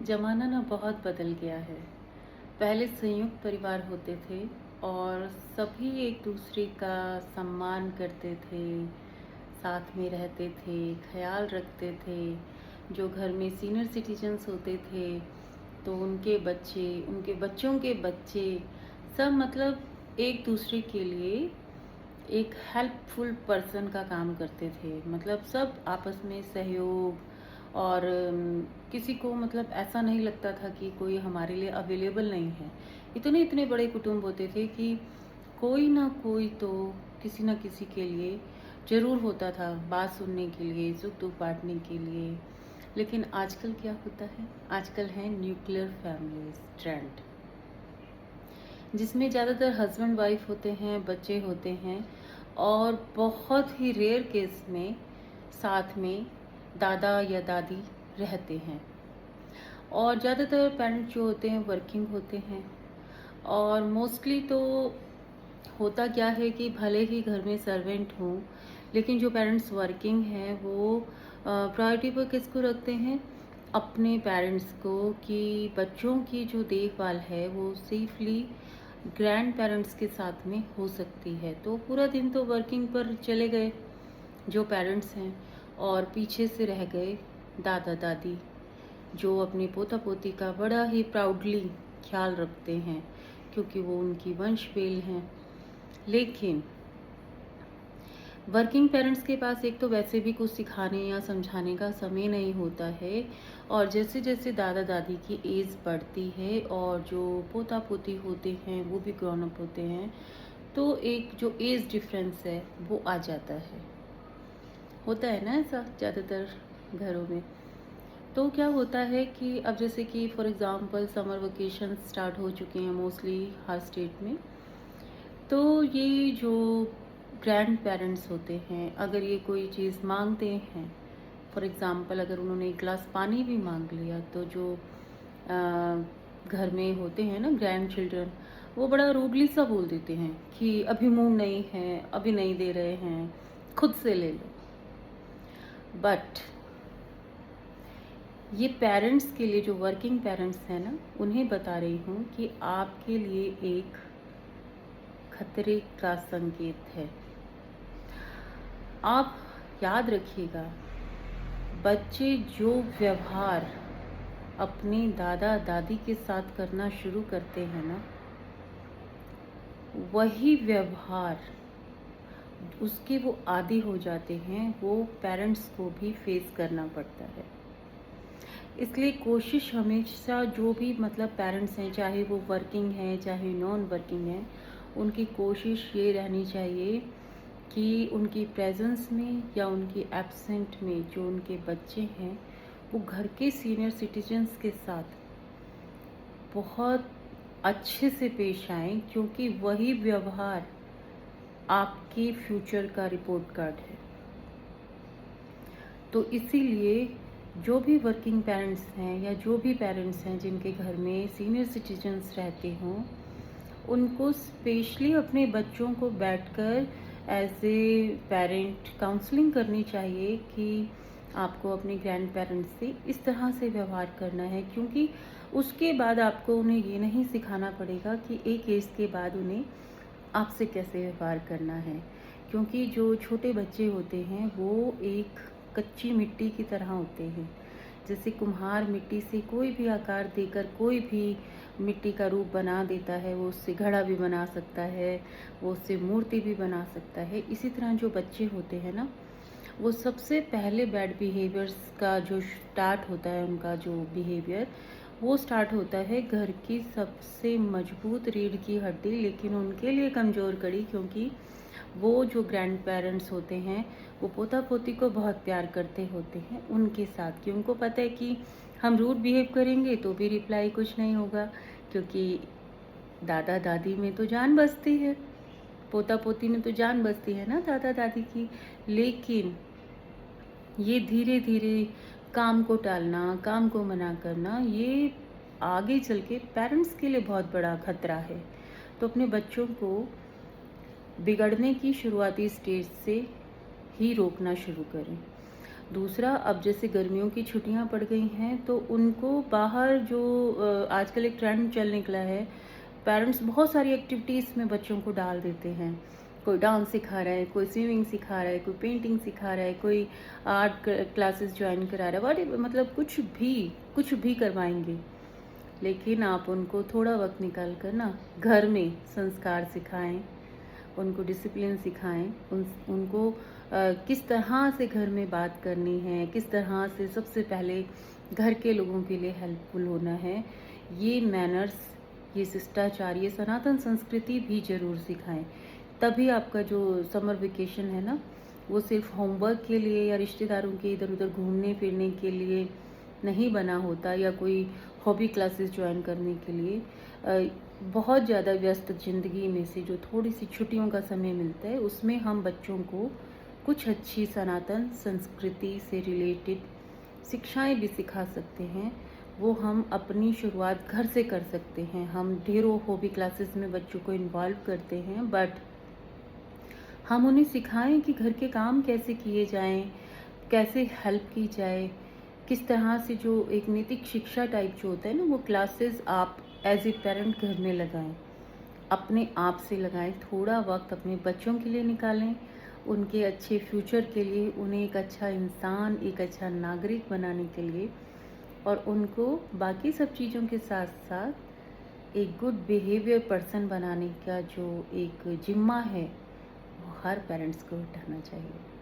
ज़माना ना बहुत बदल गया है। पहले संयुक्त परिवार होते थे और सभी एक दूसरे का सम्मान करते थे, साथ में रहते थे, ख़्याल रखते थे। जो घर में सीनियर सिटीज़न्स होते थे, तो उनके बच्चे, उनके बच्चों के बच्चे सब मतलब एक दूसरे के लिए एक हेल्पफुल पर्सन का काम करते थे। मतलब सब आपस में सहयोग और किसी को मतलब ऐसा नहीं लगता था कि कोई हमारे लिए अवेलेबल नहीं है। इतने इतने बड़े कुटुंब होते थे कि कोई ना कोई तो किसी ना किसी के लिए ज़रूर होता था, बात सुनने के लिए, सुख दुख बांटने के लिए। लेकिन आजकल क्या होता है? आजकल है न्यूक्लियर फैमिलीज ट्रेंड, जिसमें ज़्यादातर हस्बैंड वाइफ होते हैं, बच्चे होते हैं और बहुत ही रेयर केस में साथ में दादा या दादी रहते हैं। और ज़्यादातर पेरेंट्स जो होते हैं वर्किंग होते हैं। और मोस्टली तो होता क्या है कि भले ही घर में सर्वेंट हों, लेकिन जो पेरेंट्स वर्किंग हैं वो प्रायोरिटी पर किसको रखते हैं? अपने पेरेंट्स को, कि बच्चों की जो देखभाल है वो सेफली ग्रैंड पेरेंट्स के साथ में हो सकती है। तो पूरा दिन तो वर्किंग पर चले गए जो पेरेंट्स हैं, और पीछे से रह गए दादा दादी, जो अपने पोता पोती का बड़ा ही प्राउडली ख्याल रखते हैं, क्योंकि वो उनकी वंश वेल हैं। लेकिन वर्किंग पेरेंट्स के पास एक तो वैसे भी कुछ सिखाने या समझाने का समय नहीं होता है, और जैसे जैसे दादा दादी की एज बढ़ती है और जो पोता पोती होते हैं वो भी ग्रोन अप होते हैं, तो एक जो एज डिफरेंस है वो आ जाता है। होता है ना ऐसा ज़्यादातर घरों में। तो क्या होता है कि अब जैसे कि for example summer vacation start हो चुके हैं मोस्टली हर स्टेट में। तो ये जो ग्रैंड पेरेंट्स होते हैं, अगर ये कोई चीज़ मांगते हैं, फॉर एग्ज़ाम्पल अगर उन्होंने एक गिलास पानी भी मांग लिया, तो जो घर में होते हैं ना ग्रैंड चिल्ड्रन, वो बड़ा रूडली सा बोल देते हैं कि अभी मूड नहीं है, अभी नहीं दे रहे हैं, खुद से ले लो। बट ये पेरेंट्स के लिए, जो वर्किंग पेरेंट्स हैं ना, उन्हें बता रही हूँ कि आपके लिए एक खतरे का संकेत है। आप याद रखिएगा, बच्चे जो व्यवहार अपने दादा दादी के साथ करना शुरू करते हैं ना, वही व्यवहार उसके वो आदी हो जाते हैं, वो पेरेंट्स को भी फेस करना पड़ता है। इसलिए कोशिश हमेशा, जो भी मतलब पेरेंट्स हैं, चाहे वो वर्किंग हैं चाहे नॉन वर्किंग हैं, उनकी कोशिश ये रहनी चाहिए कि उनकी प्रेजेंस में या उनकी एब्सेंट में जो उनके बच्चे हैं, वो घर के सीनियर सिटीजन्स के साथ बहुत अच्छे से पेश आएं, क्योंकि वही व्यवहार आपके फ्यूचर का रिपोर्ट कार्ड है। तो इसीलिए जो भी वर्किंग पेरेंट्स हैं या जो भी पेरेंट्स हैं जिनके घर में सीनियर सिटीजन्स रहते हों, उनको स्पेशली अपने बच्चों को बैठकर एज ए पेरेंट काउंसलिंग करनी चाहिए कि आपको अपने ग्रैंड पेरेंट्स से इस तरह से व्यवहार करना है। क्योंकि उसके बाद आपको उन्हें ये नहीं सिखाना पड़ेगा कि एक एज के बाद उन्हें आपसे कैसे व्यवहार करना है। क्योंकि जो छोटे बच्चे होते हैं वो एक कच्ची मिट्टी की तरह होते हैं। जैसे कुम्हार मिट्टी से कोई भी आकार देकर कोई भी मिट्टी का रूप बना देता है, वो उससे घड़ा भी बना सकता है, वो उससे मूर्ति भी बना सकता है। इसी तरह जो बच्चे होते हैं ना, वो सबसे पहले बैड बिहेवियर्स का जो स्टार्ट होता है, उनका जो बिहेवियर वो स्टार्ट होता है घर की सबसे मजबूत रीढ़ की हड्डी, लेकिन उनके लिए कमज़ोर कड़ी। क्योंकि वो जो ग्रैंड पेरेंट्स होते हैं वो पोता पोती को बहुत प्यार करते होते हैं उनके साथ, कि उनको पता है कि हम रूड बिहेव करेंगे तो भी रिप्लाई कुछ नहीं होगा, क्योंकि दादा दादी में तो जान बसती है, पोता पोती में तो जान बसती है ना दादा दादी की। लेकिन ये धीरे धीरे काम को टालना, काम को मना करना, ये आगे चल के पेरेंट्स के लिए बहुत बड़ा खतरा है। तो अपने बच्चों को बिगड़ने की शुरुआती स्टेज से ही रोकना शुरू करें। दूसरा, अब जैसे गर्मियों की छुट्टियां पड़ गई हैं तो उनको बाहर जो आजकल एक ट्रेंड चल निकला है, पेरेंट्स बहुत सारी एक्टिविटीज़ में बच्चों को डाल देते हैं। कोई डांस सिखा रहा है, कोई स्विमिंग सिखा रहा है, कोई पेंटिंग सिखा रहा है, कोई आर्ट क्लासेस ज्वाइन करा रहा है, मतलब कुछ भी करवाएंगे। लेकिन आप उनको थोड़ा वक्त निकाल कर ना घर में संस्कार सिखाएं, उनको डिसिप्लिन सिखाएं, उनको किस तरह से घर में बात करनी है, किस तरह से सबसे पहले घर के लोगों के लिए हेल्पफुल होना है। ये मैनर्स, ये शिष्टाचार, ये सनातन संस्कृति भी ज़रूर सिखाएं। तभी आपका जो समर वेकेशन है ना, वो सिर्फ होमवर्क के लिए या रिश्तेदारों के इधर उधर घूमने फिरने के लिए नहीं बना होता, या कोई हॉबी क्लासेस ज्वाइन करने के लिए। बहुत ज़्यादा व्यस्त ज़िंदगी में से जो थोड़ी सी छुट्टियों का समय मिलता है, उसमें हम बच्चों को कुछ अच्छी सनातन संस्कृति से रिलेटेड शिक्षाएं भी सिखा सकते हैं। वो हम अपनी शुरुआत घर से कर सकते हैं। हम ढेरों हॉबी क्लासेस में बच्चों को इन्वॉल्व करते हैं, बट हम उन्हें सिखाएं कि घर के काम कैसे किए जाएं, कैसे हेल्प की जाए, किस तरह से जो एक नैतिक शिक्षा टाइप जो होता है ना, वो क्लासेस आप एज ए पेरेंट घर में लगाएं, अपने आप से लगाएं। थोड़ा वक्त अपने बच्चों के लिए निकालें, उनके अच्छे फ्यूचर के लिए, उन्हें एक अच्छा इंसान, एक अच्छा नागरिक बनाने के लिए, और उनको बाकी सब चीज़ों के साथ साथ एक गुड बिहेवियर पर्सन बनाने का जो एक जिम्मा है, वो हर पेरेंट्स को उठाना चाहिए।